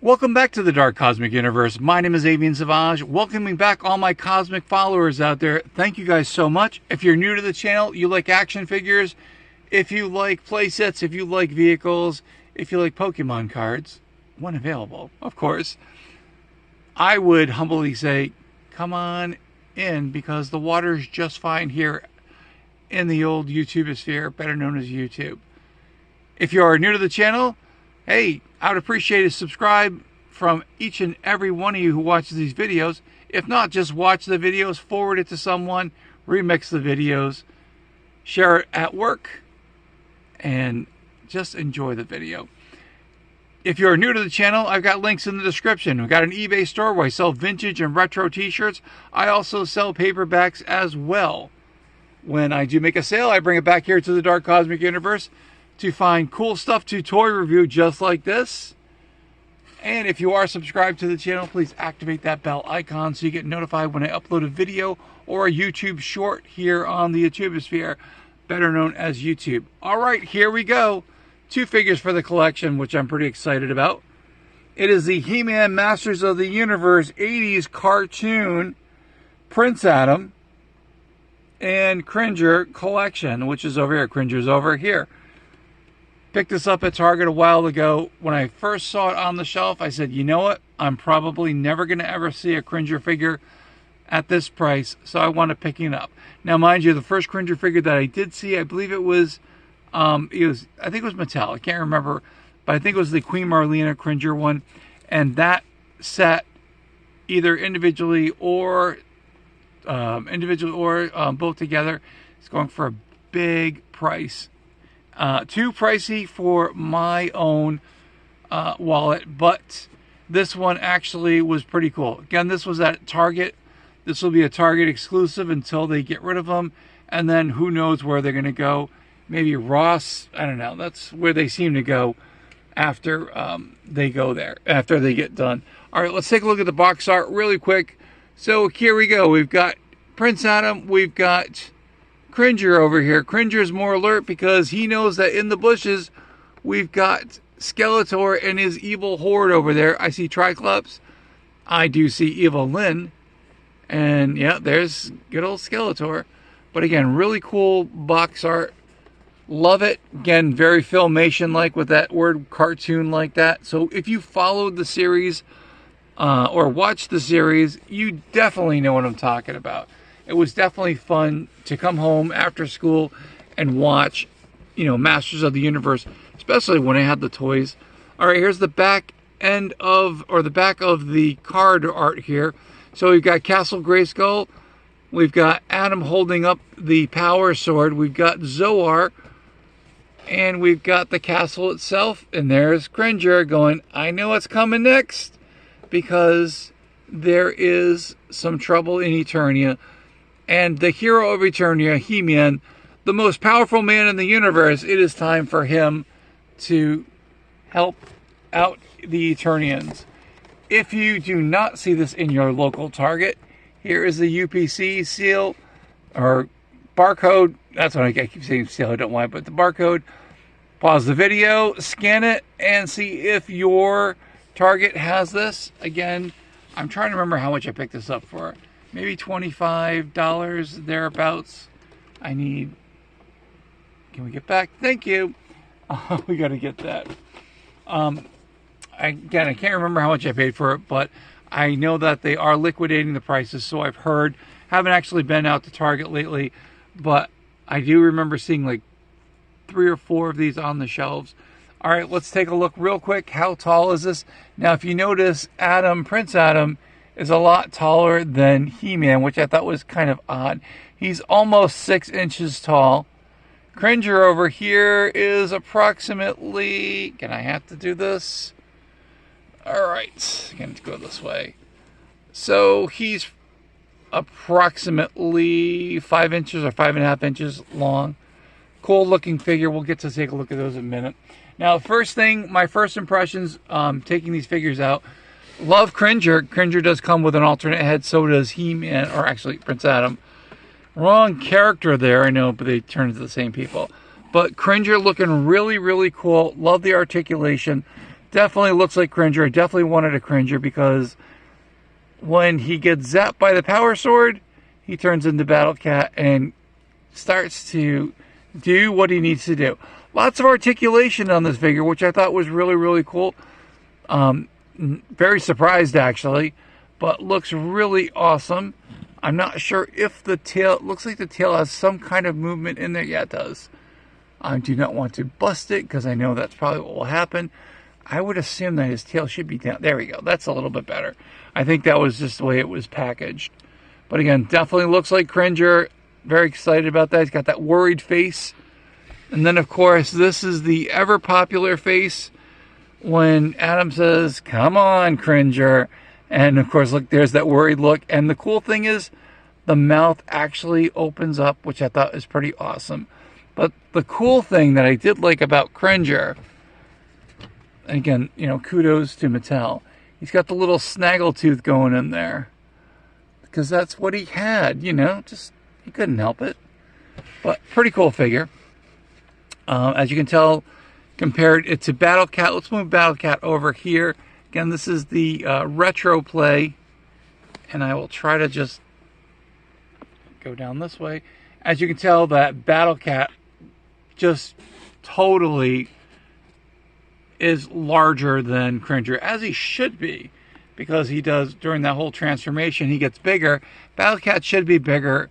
Welcome back to the Dark Cosmic Universe. My name is Avian Savage. Welcoming back all my cosmic followers out there. Thank you guys so much. If you're new to the channel, you like action figures, if you like playsets, if you like vehicles, if you like Pokemon cards, when available, of course, I would humbly say, come on in, because the water's just fine here in the old YouTubeosphere, better known as YouTube. If you are new to the channel, hey, I would appreciate a subscribe from each and every one of you who watches these videos. If not, just watch the videos, forward it to someone, remix the videos, share it at work, and just enjoy the video. If you're new to the channel, I've got links in the description. We've got an eBay store where I sell vintage and retro t-shirts. I also sell paperbacks as well. When I do make a sale, I bring it back here to the Dark Cosmic Universe to find cool stuff to toy review just like this. And if you are subscribed to the channel, please activate that bell icon so you get notified when I upload a video or a YouTube short here on the YouTubeosphere, better known as YouTube. All right, here we go. 2 figures for the collection, which I'm pretty excited about. It is the He-Man Masters of the Universe 80s cartoon Prince Adam and Cringer collection, which is over here. Cringer's over here. Picked this up at Target a while ago. When I first saw it on the shelf, I said, you know what? I'm probably never going to ever see a Cringer figure at this price, so I want to pick it up. Now, mind you, the first Cringer figure that I did see, I believe it was, I think it was Mattel. I can't remember, but I think it was the Queen Marlena Cringer one, and that set, either individually or both together, is going for a big price. Too pricey for my own wallet, but this one actually was pretty cool. Again, this was at Target. This will be a Target exclusive until they get rid of them, and then who knows where they're going to go. Maybe Ross, I don't know. That's where they seem to go after they go there, after they get done. All right, let's take a look at the box art really quick. So here we go. We've got Prince Adam. We've got Cringer over here. Cringer's more alert because he knows that in the bushes we've got Skeletor and his evil horde over there. I see Triclops. I do see Evil Lyn. And yeah, there's good old Skeletor. But again, really cool box art. Love it. Again, very Filmation-like with that word cartoon like that. So if you followed the series or watched the series, you definitely know what I'm talking about. It was definitely fun to come home after school and watch, Masters of the Universe, especially when I had the toys. All right, here's the back end of, or the back of the card art here. So we've got Castle Grayskull. We've got Adam holding up the power sword. We've got Zoar. And we've got the castle itself. And there's Cringer going, I know what's coming next. Because there is some trouble in Eternia. And the hero of Eternia, He-Man, the most powerful man in the universe, it is time for him to help out the Eternians. If you do not see this in your local Target, here is the UPC seal, or barcode. That's what I keep saying seal, I don't know why, but the barcode. Pause the video, scan it, and see if your Target has this. Again, I'm trying to remember how much I picked this up for. Maybe $25 thereabouts. I need. Can we get back? Thank you. We got to get that. I can't remember how much I paid for it, but I know that they are liquidating the prices. So I've heard. Haven't actually been out to Target lately, but I do remember seeing like 3 or 4 of these on the shelves. All right, let's take a look real quick. How tall is this? Now, if you notice, Prince Adam, is a lot taller than He-Man, which I thought was kind of odd. He's almost 6 inches tall. Cringer over here is approximately, can I have to do this? All right, I'm going to go this way. So he's approximately 5 inches or 5.5 inches long. Cool looking figure. We'll get to take a look at those in a minute. Now, first thing, my first impressions taking these figures out. Love Cringer. Cringer does come with an alternate head. So does He-Man, or actually Prince Adam. Wrong character there, I know, but they turn into the same people. But Cringer looking really, really cool. Love the articulation. definitely looks like Cringer. I definitely wanted a Cringer because when he gets zapped by the power sword, he turns into Battle Cat and starts to do what he needs to do. Lots of articulation on this figure, which I thought was really, really cool. Very surprised, actually, but looks really awesome. I'm not sure if the tail, looks like the tail has some kind of movement in there. Yeah, it does. I do not want to bust it because I know that's probably what will happen. I would assume that his tail should be down. There we go. That's a little bit better. I think that was just the way it was packaged. But again, definitely looks like Cringer. Very excited about that. He's got that worried face. And then, of course, this is the ever popular face when Adam says, "Come on, Cringer." And, of course, look, there's that worried look. And the cool thing is the mouth actually opens up, which I thought was pretty awesome. But the cool thing that I did like about Cringer, and again, you know, kudos to Mattel, he's got the little snaggletooth going in there. Because that's what he had, you know, just, he couldn't help it. But pretty cool figure. As you can tell, compared it to Battle Cat. Let's move Battle Cat over here. Again, this is the retro play, and I will try to just go down this way. As you can tell, that Battle Cat just totally is larger than Cringer, as he should be, because he does, during that whole transformation, he gets bigger. Battle Cat should be bigger,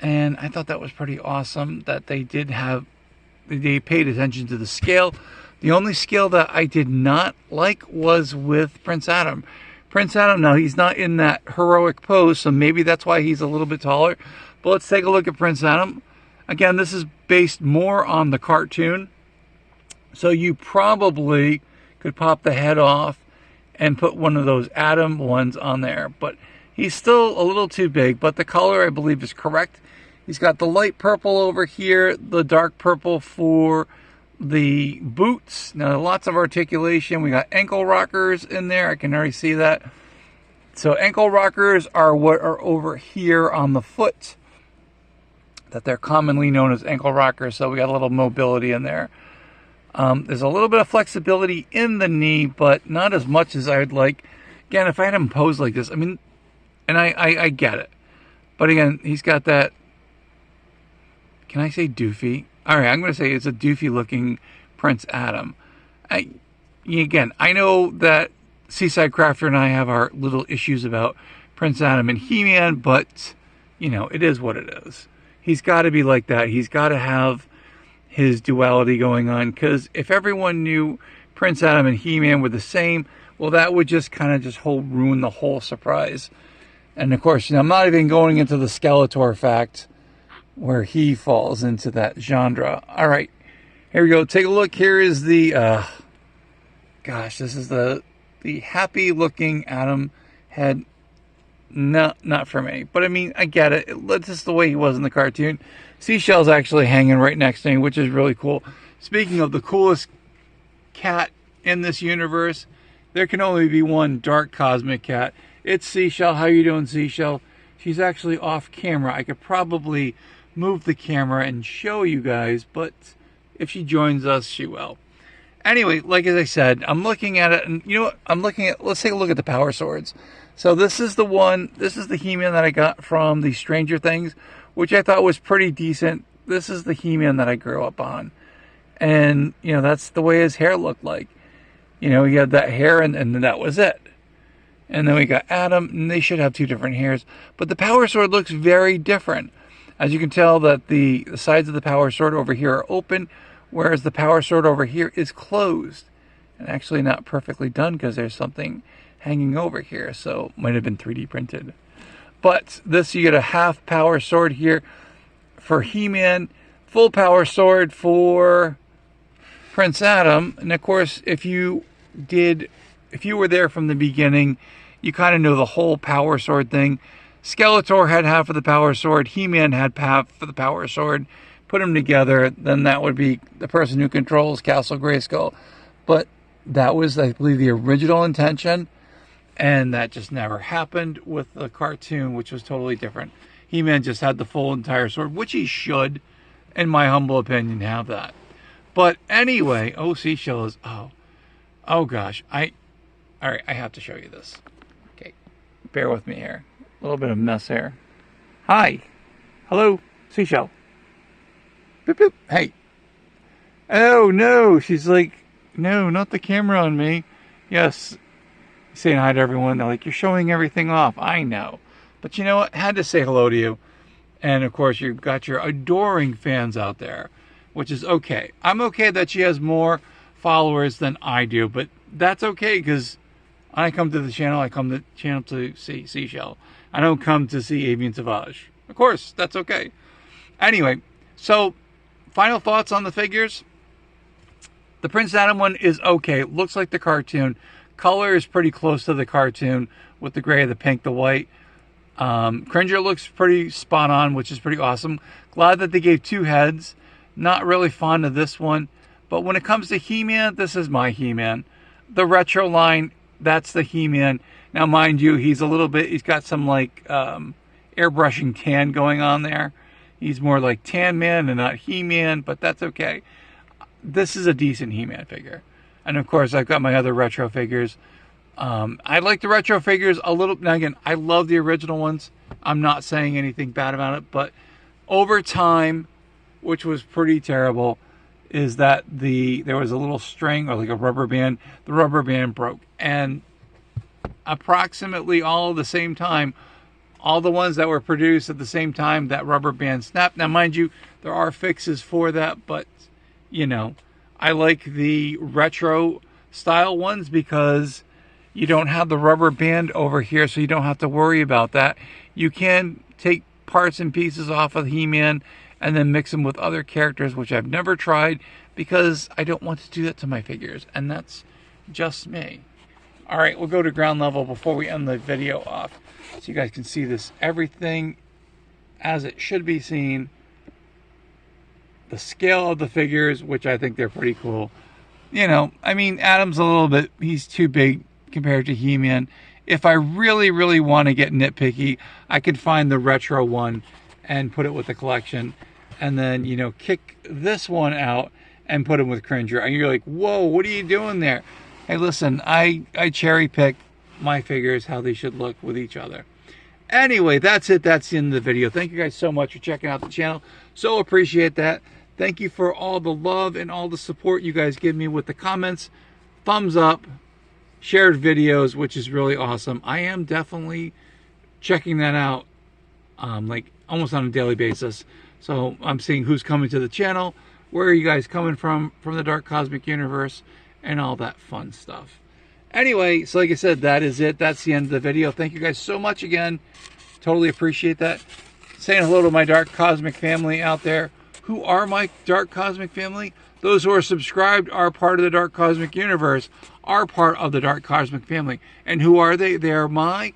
and I thought that was pretty awesome that they did have, they paid attention to the scale. The only scale that I did not like was with Prince Adam. Prince Adam, now he's not in that heroic pose, so maybe that's why he's a little bit taller. But let's take a look at Prince Adam. Again, this is based more on the cartoon, so you probably could pop the head off and put one of those Adam ones on there. But he's still a little too big, but the color, I believe, is correct. He's got the light purple over here, the dark purple for the boots. Now, lots of articulation. We got ankle rockers in there. I can already see that. So ankle rockers are what are over here on the foot, that they're commonly known as ankle rockers. So we got a little mobility in there. There's a little bit of flexibility in the knee, but not as much as I would like. Again, if I had him posed like this, I mean, and I get it. But again, he's got that, can I say doofy? All right, I'm going to say it's a doofy looking Prince Adam. Again, I know that Seaside Crafter and I have our little issues about Prince Adam and He-Man, but, you know, it is what it is. He's got to be like that. He's got to have his duality going on, because if everyone knew Prince Adam and He-Man were the same, well, that would just kind of just ruin the whole surprise. And, of course, you know, I'm not even going into the Skeletor fact, where he falls into that genre. All right, here we go. Take a look. Here is the, gosh, this is the happy-looking Adam head. Not for me, but I mean, I get it. That's just the way he was in the cartoon. Seashell's actually hanging right next to me, which is really cool. Speaking of the coolest cat in this universe, there can only be one dark cosmic cat. It's Seashell. How you doing, Seashell? She's actually off camera. I could probably move the camera and show you guys, but if she joins us, she will. Anyway, like as I said, I'm looking at it, and you know what? I'm looking at, let's take a look at the power swords. So this is the one, this is the He-Man that I got from the Stranger Things, which I thought was pretty decent. This is the He-Man that I grew up on. And, you know, that's the way his hair looked like. You know, he had that hair, and that was it. And then we got Adam, and they should have two different hairs. But the power sword looks very different. As you can tell, that the sides of the power sword over here are open, whereas the power sword over here is closed. And actually not perfectly done, because there's something hanging over here, so it might have been 3D printed. But this, you get a half power sword here for He-Man, full power sword for Prince Adam. And of course, if you were there from the beginning, you kind of know the whole power sword thing. Skeletor had half of the power sword, He-Man had half of the power sword. Put them together, then that would be the person who controls Castle Grayskull. But that was, I believe, the original intention. And that just never happened with the cartoon, which was totally different. He-Man just had the full entire sword, which he should, in my humble opinion, have that. But anyway, oh, Seashell is, oh. Oh gosh, all right, I have to show you this. Okay, bear with me here. A little bit of mess here. Hi, hello, seashell. Boop boop. Hey. Oh no, she's like, no, not the camera on me. Yes, saying hi to everyone. They're like, you're showing everything off. I know, but you know what? Had to say hello to you. And of course, you've got your adoring fans out there, which is okay. I'm okay that she has more followers than I do, but that's okay because I come to the channel. I come to the channel to see Seashell. I don't come to see Avian Sauvage. Of course, that's okay. Anyway, so final thoughts on the figures. The Prince Adam one is okay. Looks like the cartoon. Color is pretty close to the cartoon with the gray, the pink, the white. Cringer looks pretty spot on, which is pretty awesome. Glad that they gave two heads. Not really fond of this one. But when it comes to He-Man, this is my He-Man. The retro line, that's the He-Man. Now, mind you, he's got some like airbrushing tan going on there. He's more like Tan Man and not He-Man, but that's okay. This is a decent He-Man figure. And of course, I've got my other retro figures. I like the retro figures a little. Now again, I love the original ones. I'm not saying anything bad about it, but over time, which was pretty terrible, is that there was a little string or like a rubber band. The rubber band broke, and approximately all at the same time, all the ones that were produced at the same time, that rubber band snapped. Now, mind you, there are fixes for that, but you know, I like the retro style ones because you don't have the rubber band over here, so you don't have to worry about that. You can take parts and pieces off of He-Man and then mix them with other characters, which I've never tried because I don't want to do that to my figures, and that's just me. All right, we'll go to ground level before we end the video off so you guys can see this. Everything as it should be seen. The scale of the figures, which I think they're pretty cool. You know, I mean, Adam's a little bit, he's too big compared to He-Man. If I really, really want to get nitpicky, I could find the retro one and put it with the collection. And then, you know, kick this one out and put him with Cringer. And you're like, whoa, what are you doing there? Hey, listen, I cherry pick my figures, how they should look with each other. Anyway, that's it. That's the end of the video. Thank you guys so much for checking out the channel. So appreciate that. Thank you for all the love and all the support you guys give me with the comments, thumbs up, shared videos, which is really awesome. I am definitely checking that out like almost on a daily basis. So I'm seeing who's coming to the channel, where are you guys coming from the Dark Cosmic Universe, and all that fun stuff. Anyway, so like I said, that is it. That's the end of the video. Thank you guys so much again. Totally appreciate that. Saying hello to my Dark Cosmic family out there. Who are my Dark Cosmic family? Those who are subscribed are part of the Dark Cosmic Universe, are part of the Dark Cosmic family. And who are they? They are my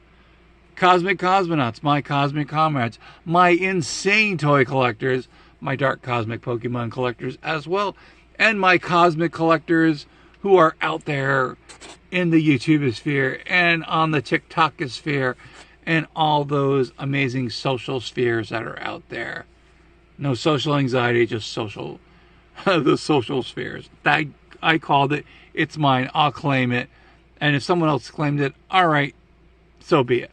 Cosmic Cosmonauts, my Cosmic Comrades, my insane toy collectors, my Dark Cosmic Pokemon collectors as well, and my Cosmic collectors who are out there in the YouTubeosphere and on the TikTokosphere and all those amazing social spheres that are out there. No social anxiety, just social, the social spheres. That I called it. It's mine. I'll claim it. And if someone else claimed it, all right, so be it.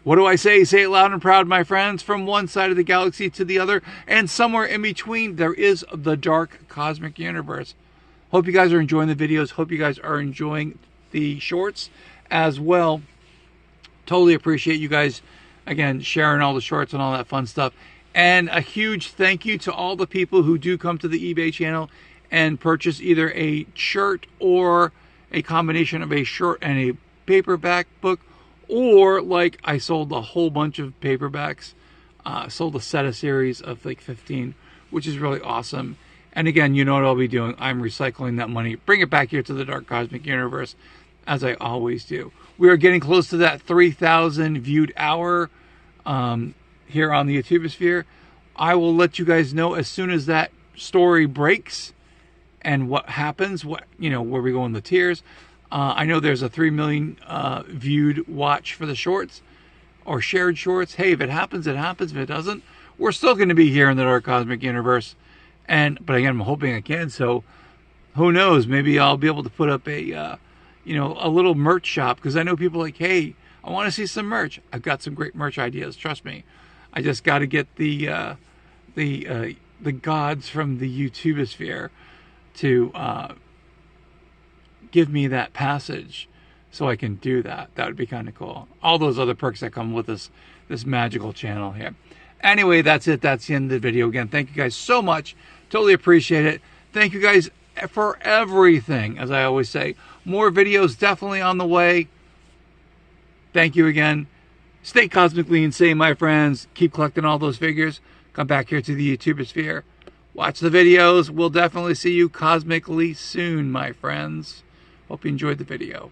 What do I say? Say it loud and proud, my friends. From one side of the galaxy to the other, and somewhere in between, there is the Dark Cosmic Universe. Hope you guys are enjoying the videos. Hope you guys are enjoying the shorts as well. Totally appreciate you guys, again, sharing all the shorts and all that fun stuff. And a huge thank you to all the people who do come to the eBay channel and purchase either a shirt or a combination of a shirt and a paperback book, or like I sold a whole bunch of paperbacks, sold a set of series of like 15, which is really awesome. And again, you know what I'll be doing. I'm recycling that money, bring it back here to the Dark Cosmic Universe, as I always do. We are getting close to that 3,000 viewed hour here on the YouTubeosphere. I will let you guys know as soon as that story breaks and what happens, where we go in the tiers. I know there's a 3 million viewed watch for the shorts or shared shorts. Hey, if it happens, it happens. If it doesn't, we're still going to be here in the Dark Cosmic Universe. But again, I'm hoping I can. So who knows? Maybe I'll be able to put up a, you know, a little merch shop, because I know people are like, hey, I want to see some merch. I've got some great merch ideas. Trust me. I just got to get the gods from the YouTubeosphere to give me that passage so I can do that. That would be kind of cool. All those other perks that come with this magical channel here. Anyway, that's it. That's the end of the video. Again, thank you guys so much. Totally appreciate it. Thank you guys for everything. As I always say, more videos definitely on the way. Thank you again. Stay cosmically insane, my friends. Keep collecting all those figures. Come back here to the YouTubeosphere. Watch the videos. We'll definitely see you cosmically soon, my friends. Hope you enjoyed the video.